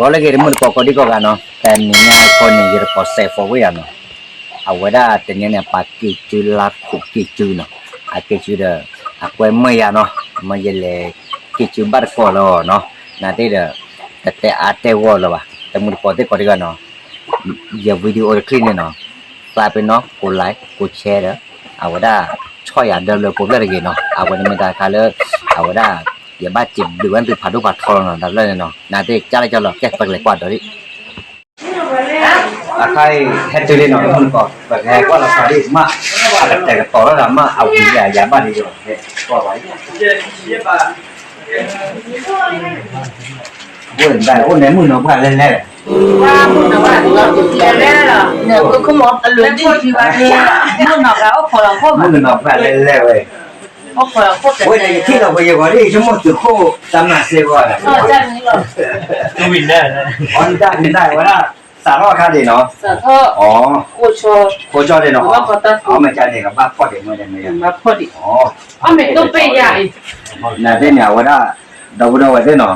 Kalau lagi remun kok di kok kan no, dan ini kon ni kira kok safe for we no. Awada ternyata pakai culat kicu no. Kicu dah aku emang ya no, menjele kicu bar kolo no. Nanti dah tete ate wala bah. Temu kok di kan no. Ya video clean no. Tapi no, ku like, ku share. Awada choy ada le ku lagi no. Awada minta kalau awadaอย่าบ้าจิบหรือว่าติดผัดทุกผัดทองนั่นเลยเนาะนาทีจ้าเลยจ้าหรอกแก้ไปเลยกว่าตัวนี้ใครเฮ็ดตัวนี้เนาะมันก็แบบแค่ว่าเราสาธิตมาแต่ก็ต่อแล้วละมาเอาดีอย่าบ้าดีอยู่เฮ็ดก็ไว้บุญได้บุญไหนมึงเนาะบ้านเล่นๆว่ามึงเนาะว่าเราจะเสียแล้วเหรอเนี่ยคุณหมออรุณที่ที่ว่าเนี่ยมึงเนาะแล้วขอเราพบมึงเนาะบ้านเล่นๆเว้ยโอ้ยที่เราไปอยู่ก่อนที่ชั่วโมงจุดโคตำหนักเสียก่อนจ้านี่หรอจะวินได้อ๋อได้ว่าสารคดีเนาะสารอ๋อโคชอเลยเนาะอ๋อไม่ใช่เนี่ยกับบ้าพ่อเด็กเมื่อเดือนนี้บ้าพ่อดิอ๋ออ๋อไม่ต้องไปใหญ่น่ะเดี๋ยวเนี่ยว่าเราว่าเดี๋ยวเนาะ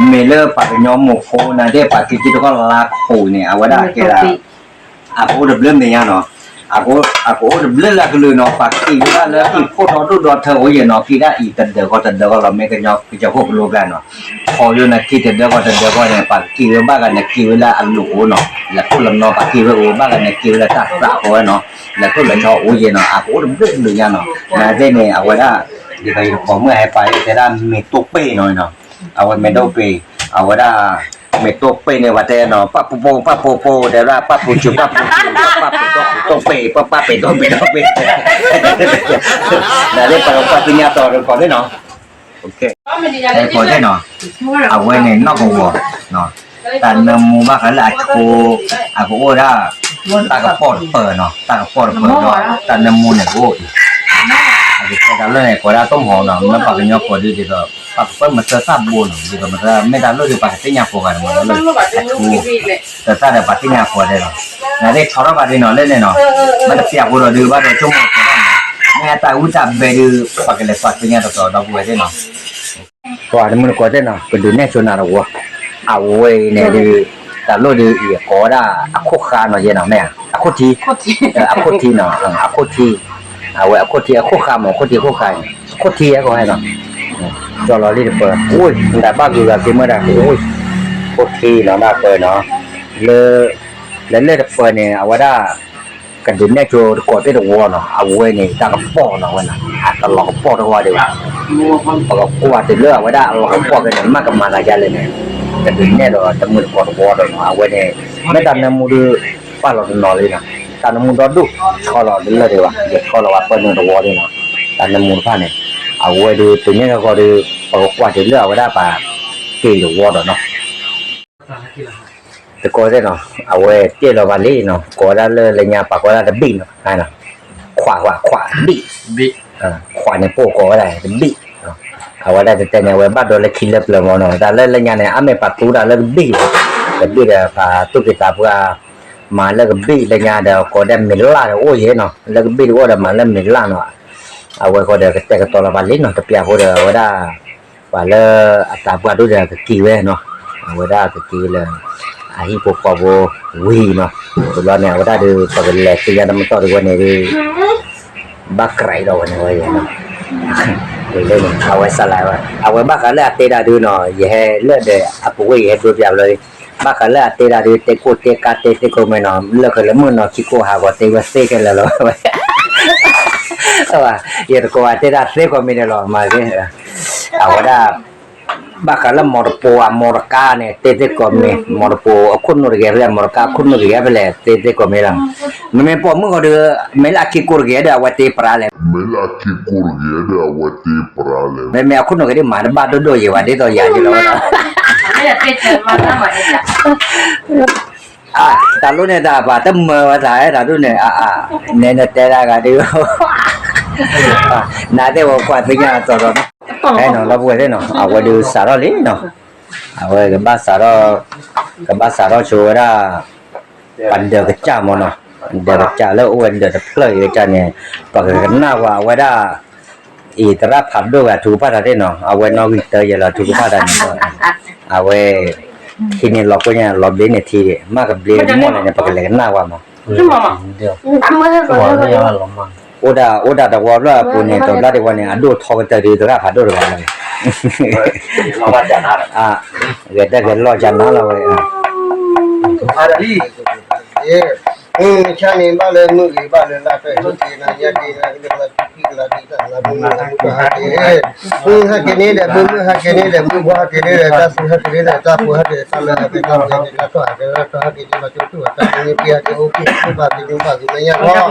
เมลเลอร์ปัดย้อมหมกโคน่ะเดี๋ยวปัดกิจก็ลากโคเนี่ยว่าได้แค่ละโคเริ่มเนี่ยเนาะaku belum lah kalau nak pakai juga lagi foto tu dua tahun je nak kita tanda kalau mereka nak kerja kau perlu kan no kalau nak kita kau tanda kau nak pakai bagai nak kira alu no lalu nak pakai bagai nak kira tak kau no lalu nak cakap je no aku belum dulunya no nah jadi aku dah di kaya kau มื่อให้ไปแต่ละmetupe no aku metupe aku dah metupe ni wate no papu dera papu tope dari papinya to rồi còn đấy nó ok đây còn đấy nó à quên này nó còn vô nó ta mua bác cái là cô ra ta có pot phở nó ta có pot phở nó ta mua này cô cái đó này có ra tôm hò nó nó bảo cái nhau có đi thì rồi bác phải mà sơ sát buồn thì rồi mà mấy đám lúc thì bác cái nhà của cái mà nó sơ sát là bác cái nhà của đây rồi là đây cháu nó vào đây nó lên này nó mà tập tiệc của nó đưa bắt đầu chung một cái nghe ta uống chạm về đưa bác cái này bác cái nhà đó đâu về đây nó qua đây mình qua đây nó cái đứa này chỗ nào đâu à ôi này đi ta lúc đi có ra khô khan nó gì nào mẹ khô thi nó khô thi vậy khô khan mà khô thi có hay nào cho nó đi được rồi ui đã bao giờ là cái mới đạt ui khô thi nó đạt rồi nó lên được rồi này à đã cái điểm này cho có cái đồ nó à quên này ta có bỏ nó vậy nè ta lọc bỏ nó qua được lọc qua từ lửa vậy đã lọc bỏ cái này mà cầm mà là ra lên này cái điểm này rồi ta mua được qua rồi nó à quên này mấy ta nó mua được ba lọ nó lên nè ta nó mua đó đủ kho lọ đến là được à để kho lọ qua nó qua đi nè ta nó mua pha này à quên được từ nhớ có được qua từ lửa vậy đã bà kỳ được qua rồi nóแต่ก็ได้เนาะเอาไว้เจ้าเราวันนี้เนาะก็ได้เลยเนี่ยปากก็ได้บีเนาะใช่เนาะขวาบีขวาเนี่ยโป้ก็ได้บีเอาไว้ได้แต่เนี่ยไว้บ้านโดนเลยคิดเล็บเลยมั้งเนาะแต่เลยเนี่ยเนี่ยไม่ปัดตู้ได้เลยบีเดี๋ยวพาตุ๊กตาเพื่อมาแล้วก็บีเลยเนี่ยเดี๋ยวก็ได้มิลล่าโอ้ยเนาะแล้วก็บีก็ได้มาแล้วมิลล่าเนาะเอาไว้ก็เดี๋ยวแต่ก็ตัวเราวันนี้เนาะแต่เปียก็เดี๋ยวได้ว่าเลยอัตราเพื่อดูเดี๋ยวก็กี่เว้เนาะเอาไว้ได้ก็กี่เลยahi popo wi no bulan ni ada di pagal tiga nama tu ada ni bakrai dah ni wei no le ni awak salah awak bakal ada dah tu no ye le de apa wei he tu biar le bakal ada dah tu teko tekate teko meno le kalau mana kiko hawa tewa seke le lo awak ye ko ada dah teko meno lo mari awak dah bakal morka ne tete komme morpo akun nur ge le morka akun nur ge bele tete komme lang me po mu ngode melaki kur ge da wate prale me akun nur ge ma ba do ye wa de to ya ji lo na ta lu ne da ba tam wa da da lu ne ne te da ga de na de wo kwa tinya to do cái nó là vui đấy nó à vui được xả đó lý nó à vui cái bát xả đó chúa ra ăn được cái chả mà nó được cái chả lâu ăn được cái lời cái chả này và cái nào vào vui ra ý ta ra phát đồ là thu phát ra đấy nó à vui nó ghi tới giờ là thu phát ra nó à vui ทีนี้เราก็เนี่ยเราเบนทีเดียมากกับเบนมั่วเลยเนี่ยปกติหน้าว่ามา 是妈妈， เดียว 他们那 ตัว 个 เดียวหลงมัน โอดาแต่ว่าเราคนเนี่ยตอนแรกวันเนี่ยดูทอกันแต่ดีตัวละขาดูเลยเราว่าจะน่าเกิดได้เกิดรอจันนะเราเลยchani bale mugi bale la pe huti na yadi na la pi la di ta la bu ha ke ne de bu ha ke ne de bu ha ke ne de ta su ha ke ne de ta bu ha de sa la pe ta de la to ha ke ma chu tu ta ni pi ha ke o ki ba ti ju ba ki na ya ho ha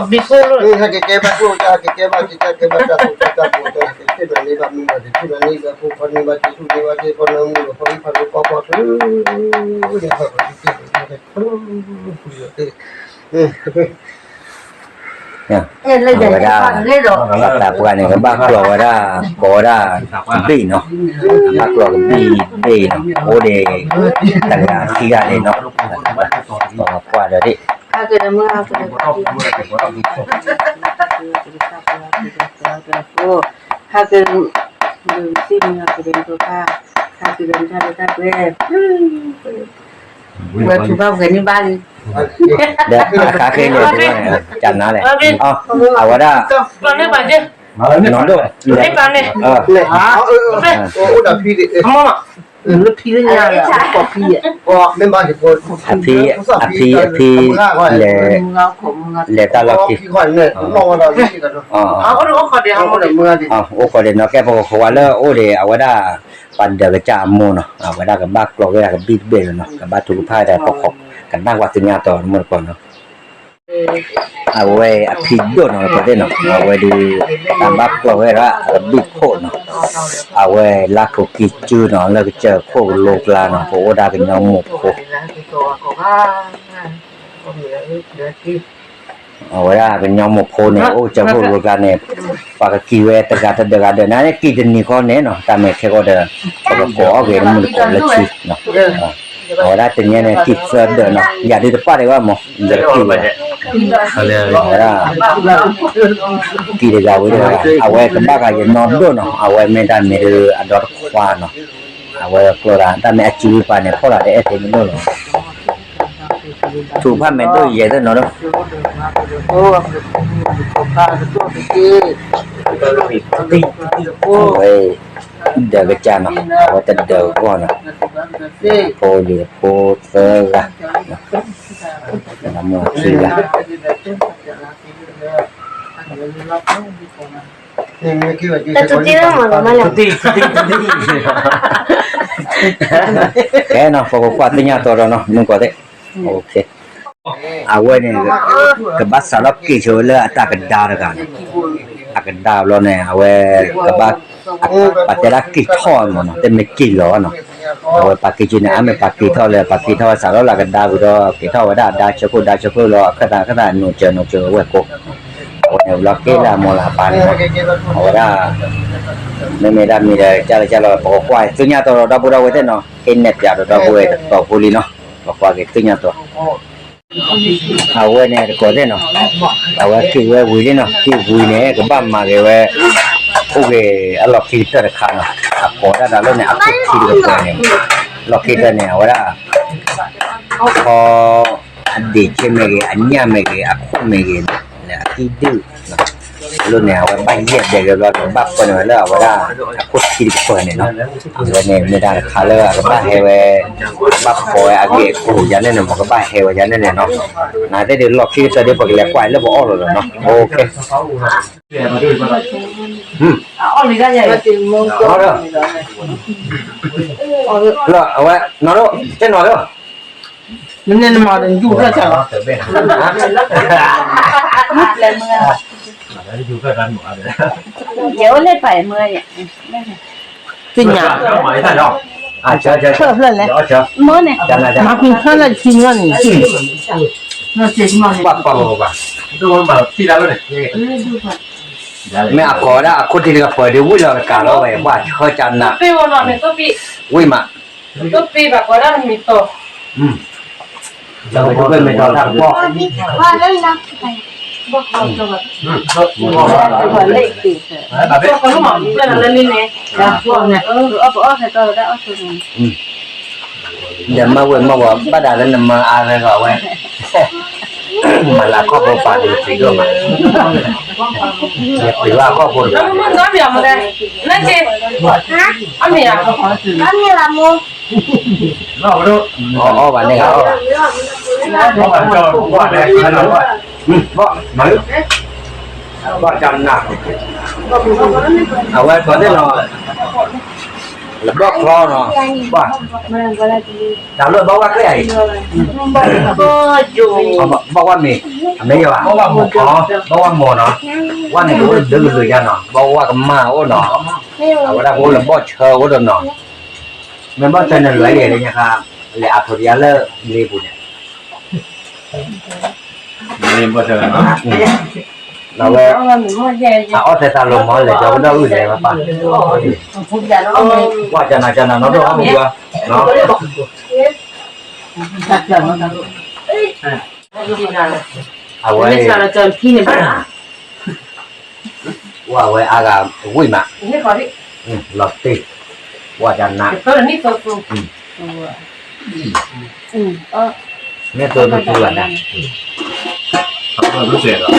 ke ba tu ta ke ba ti ta ke ba ta tu ta bu ta ke na ni ba mi ma de tu na ni ba pu pa ni ba ti tu ni ba ti pa na mu pa ni pa ko pa tu ni haเนี่ย 哎，那个那种， แต่พวกนี้ก็บ้ากลัวว่าบ่ได้บีเนาะบ้ากลัวกับบีเนาะโอเดต่างๆที่ได้เนาะบอกกว่าเดี๋ยวดิ 他给他们他给他给สิ่งนี้给人ตัว他给人家的他给我知道给你บ้าน เดี๋ยวขาเคยเลยจันนะเลยอ๋อเอาว่าได้ ตอนนี้ไปเจ้ นอนด้วย ไม่ไปเลย o da pi de 妈妈那皮人家的过皮哦 me ba de ko อภิเลตาลอกิ pi ko ne no da pi da อ๋อ 啊我都考的 ha mo de mu de อ๋อโอเคเนาะแกบอกว่าแล้วโอเดเอาว่าได้ปันเดกจามโมเนาะเอาว่าได้กับบ้ากลัวว่ากับบีเบลเนาะกับบ้าทุกท่าได้ปกกันนั่งวัดสัญญาต่อมันก่อนเนาะเอาไว้อภิโดเนาะประเด็นเนาะเอาไว้ดูตามบ้ากลัวว่ากับบีโคเนาะเอาไว้ลักโคกิจูเนาะแล้วก็เจอโคโลกลาเนาะโอดาเป็นยองหมกโคเอาไว้ได้เป็นยองหมกโคเนี่ยโอ้เจอโคโลกลาเนี่ยปากกีเวตกาตเดกาเดนะเนี่ยกีเดนี่ข้อเนี่ยเนาะตามแค่ก็เดก็ขอเวรมันก็ละชีเนาะเอาได้แต่เนี่ยกิฟต์เดเนาะอย่าดีตป้าได้ว่าหมอเดกิวเอาได้กีเดกาเวเดเอาไว้กับบ้ากายนอนด้วยเนาะเอาไว้ไม่ได้ไม่ได้อดอร์ควาเนาะเอาไว้โคราแต่ไม่ชีวิตปานเนี่ยโคราได้เอเทมิโนเนาะถูกพันเมนตัวใหญ่ด้วยเนาะโอ้ยเดี๋ยวก็จะเนาะว่าจะเดี๋ยวก่อนเนาะโพลีโพเซอร์ละน้ำมันคือละ ni me ki ba ji 但是这样嘛，我们俩。 แกเนาะพอก็ว่าตัวตัวเนาะมึงก็ได้โอเคเอาไว้เนี่ยกับบัสสลับกี่ชั่วเลยตากันดาวกันอากันดาวแล้วเนี่ยเอาไว้กับบัสปัจจัยกี่ท่อนเนาะแต่ไม่กี่ล้อเนาะเอาไว้ปัจจัยเนี่ยไม่ปัจจัยท่อเลยปัจจัยท่อสารละกันดาวก็กี่ท่อว่าได้ชักก็รอขนาดหนูเจอไว้ก็โอ้เนี่ยเราเกล้ามอลาปานเอาได้ไม่ได้มีเลยจะเราปกควายตัวเนี้ยตัวเราบุเราไว้เนาะเอ็นเน็ตยาเราบุไว้ตัวพูลีเนาะปกควายตัวเนี้ยตัวเอาไว้เนี่ยก็ได้เนาะเอาไว้ที่ไว้วุ้ยเนาะที่วุ้ยเนี่ยก็บ้านมาเลยไว้โอเคเอาล็อกคีเตอร์ข้างเนาะเอาพอได้แล้วเนี่ยเอาคีเตอร์ข้างเนี่ยล็อกคีเตอร์เนี่ยเอาไว้พออันดีเช่นเมื่อกี้อันนี้เมื่อกี้อักขเมื่อกี้เนี่ยที่ดื้อรุ่นเนี่ยว่าใบเยี่ยเด็กเราบักคนเลยแล้วว่าได้คุดคิดคนเนี่ยเนาะแล้วเนี่ยไม่ได้คาเลอร์ก็บ้าเฮเวบักคอยอาเกะกูยันเนี่ยมันก็บ้าเฮเวยันเนี่ยเนาะน่าจะเดี๋ยวหลอกคิดจะเดี๋ยวพวกเลี้ยควายแล้วบอกอ้อเลยเนาะโอเค哦，你看见有点懵懂。แล้วเอาไว้นอนแล้วเจ๊นอนแล้ว 明天他妈的你就这钱了。来么？ อยู่กับกันหมดเลย 有来摆么呀？对呀。 หมายถึงเนาะ เชิญ 撤出来来。เชิญ 么呢？ จังไรจัง 马屁看了听了你。那这什么？ ปักปักปัก ทุกคนแบบที่แล้วเลย ไม่อาคอได้คนที่เราเปิดดูวิ่งเราการเราไปว่าเขาจันนะ 对我老妹都比 วิ่งมา 都比吧，我让你多。 เราไปดูไม่ต้องทำพ่อ 我累死。 แบบนี้ 我说嘛，不然人呢？然后呢？不二才到的，20年。Dia mau pada dan nama ada kau malah kau pada video mah. Dia pilih kau pun. Kamu mau ngambil apa deh? Nanti. Hah? Ambil ya. Kami lah mu. Oh, bạn này hả? Có bạn cho bạn này hay là bạn mới bạn chăm nào Awal có thế nào? Là bóc lo nó. Bạn. Đào luôn bao cái này. Có dù. Bao quan mì. Mấy giờ có bạn một có bao quan mồ nó. Quan này cũng được người ra nó. Bao quan cái ma của nó. Awal đã có là bao chờ của nó. Mình bao giờ là lấy để nha kha. Để áp thôi giá lơ đi bùn. nên bao giờ nó Nào về. Ở thế ta luôn nói là cho nó ư để mà bạn. Qua chân nào nó đâu không vừa. Nó. Awal. Ini salah jalan kini mana? Wah, awal agak vui mà. Ini kau di. Lọt tì. Qua chân nào. Kalau ni kau tu. Nghe tôi là nè. không có chuyện rồi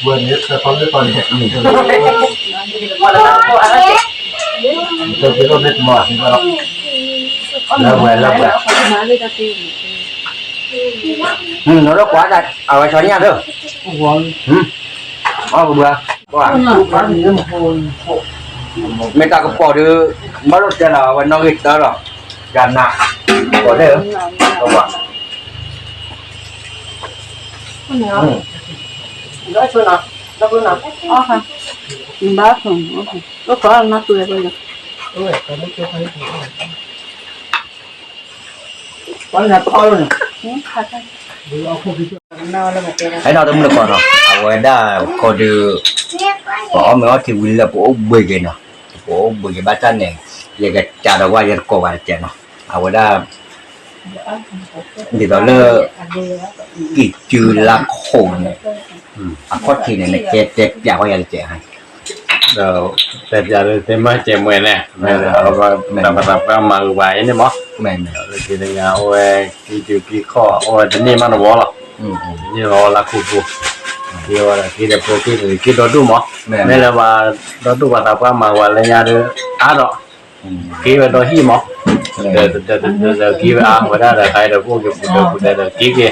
vừa nhất là con đứa con này Tôi chỉ có biết mò thì có lâu về nó rất quá đại ở chỗ nhà thôi bữa quá mấy ta có bỏ được mất lúc chơi là nó nghịch đó rồi gần nặng có thể không ạ Đó chưa nào? Đó chưa nào? Oha. Mbak không. Lo có ăn nát tuổi bây giờ. con là to luôn thấy nào tôi mới còn rồi ở đây có được có mấy cái gì là bộ bự cái nào bộ bự cái bát chân này giờ cái trà đầu qua giờ có vài chén nào ở đây thì đó là cái chữ là khổ này có thì này cái cái giả qua giờ trẻ hay rồiแต่จะได้มาเจมวยเนี่ยเราก็นำมาทำก็มาไว้เนี่ยมั้ง mày ทีนี้เอาไว้กี่จุดกี่ข้อโอ้ยนี่มันหัวหรอนี่เราละคู่คู่ที่ว่าที่เด็กพวกที่เราดูมั้งนี่แหละว่าเราดูว่าทำก็มาว่าเลยเนี่ยดูอ่ะหรอกี่ว่าเราหิมั้งเดี๋ยวกี่ว่าว่าได้ใครเราพวกอยู่ได้กี่กี่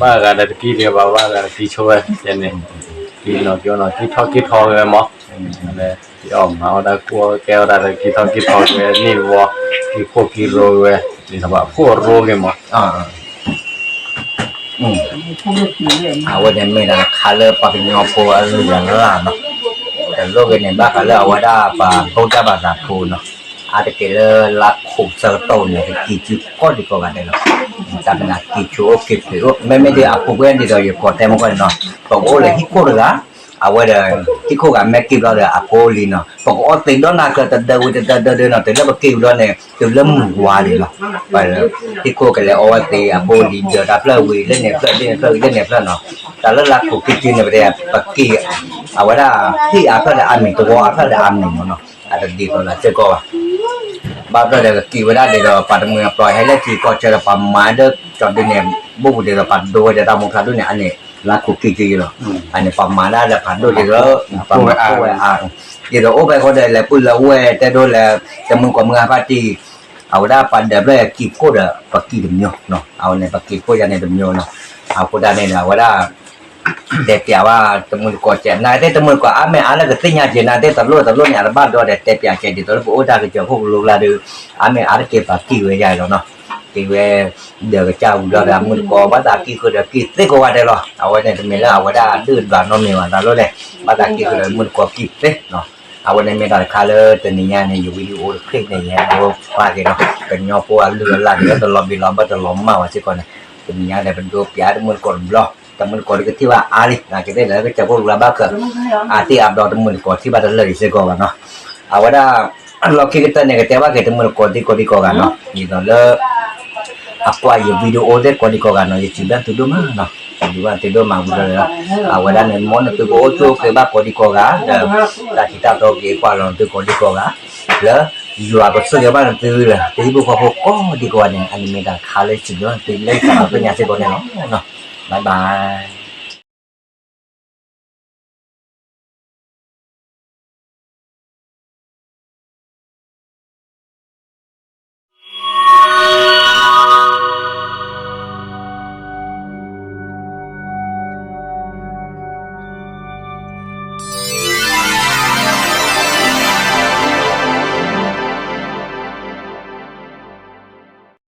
ว่ากันได้กี่เดียวว่ากันกี่ช่วยอย่างนี้กี่เนาะกี่ทอเลยมั้งเนี่ยที่ออกมาได้กลัวแก้วได้กี่ทอเลยนี่ว่ากี่พวกกี่โรยนี่สำหรับพวกโรยมั้งở đây mình là color và cái nhau phô ở lưỡi là nóแต่โลกในบ้านเขาเรียกว่าได้ปลาโตจ้าบาดาคูเนาะอาจจะเกิดลักขุกเซอร์โตเนี่ยกี่จุดก็ดีกว่ากันเลยเนาะแต่เป็นกี่จุดกี่จุดไม่ได้อาคุเวนที่เราอยู่ก่อนแต่เมื่อก่อนเนาะบอกโอ้เลยฮิโก้เลยละเอาไว้เลยฮิโก้กับแม็กกี้เราเลยอาโกลีเนาะบอกโอ้ติดแล้วนะก็แต่เดินเนาะแต่แล้วก็กิ้วแล้วเนี่ยจะเริ่มวาเลยเนาะไปเลยฮิโก้กันเลยโอ้ติอาโกลีเจอดับเบิลวีเล่นเนี่ยเพื่อนเนาะแต่แล้วลักขุกกี่จุดเนี่ยเป็นปักกี้เอาไว้ได้ที่อาเพื่อนอันหนึ่งตัวอาเพื่อนอันหนึ่งเนาะอาจจะดีกว่าเจ้าก็บ้านเราเด็กกี่เวลาเดี๋ยวปัดมือปล่อยให้เล่นกี่ก็เจอปั๊มไม้เด้อจอดด้วยเนี่ยบุบเดี๋ยวปัดโดยเดี๋ยวเรามองขาด้วยเนี่ยอันนี้ลักขุกกี่จุดเนาะอันนี้ปั๊มไม้ได้เดี๋ยวปัดโดยเดี๋ยวปั๊มไม้อ่างเดี๋ยวโอ้ไปก็ได้แล้วปุ่นแล้วเว้ยแต่โดนแล้วจะมึงกว่ามือพาตีเอาได้ปัดเดี๋ยวเลยกี่โคตรปักกี่ดมโยเนาะเอาในปักกี่โคตรยันในดมโยเนาะเอาโคตรเนี่ยว่าได้แต่ว่าตะมือก่อแจนายตะมือก่ออาแม่อะไรก็ติญาเจนาตะลุเนี่ยบ้านด้วยแต่เปียแจดิตัวโอ้ได้ก็เจอพวกลูกหลานดูอาแม่อะไรเก็บปากกี่เว้ยใหญ่แล้วเนาะกี่เว้ยเดี๋ยวก็เจ้าเรามือก่อบ้านตากี่คือเดี๋ยวกี่เต้ก็ว่าได้หรอเอาไว้ในตะมือแล้วเอาไว้ได้ดื้อบ้านน้องเนี่ยว่าตาลุเลยบ้านตากี่คือมือก่อกี่เต้เนาะเอาไว้ในเมดาคาเลอร์ตัวนี้เนี่ยอยู่วิดีโอคลิปเนี่ยดูว่ากันเนาะเป็นยอปัวเรือหลังแล้วตลอดบิลอมบัตรล้มมาว่าสิก่อนเนี่ยตัวนี้เนี่ยเป็นตัวปียมือก่อนบล็อกtemen kau itu tiba alih, nah kita dah kerja pun laba ke, arti abdul temen kau tiba dah lari sego kan, no, awalnya laki kita ni kita kita temen kau di kan, no, gitu le, apa aja video order kau di kan, no, jadi tidur mah, no, tidur mah bukan, awalnya ni mon tu kau tu kebab kau di kan, dah kita tahu kau kalau tu kau di kan, le, อยู่ก็สึกบ้านตื้อเลยตีบุกพกก็ดีกว่าเนี่ยอนิเมะดาคาเลยสิเนาะตีเล่นกับเป็นยาสิบ่เนี่ยเนาะบ๊ายบาย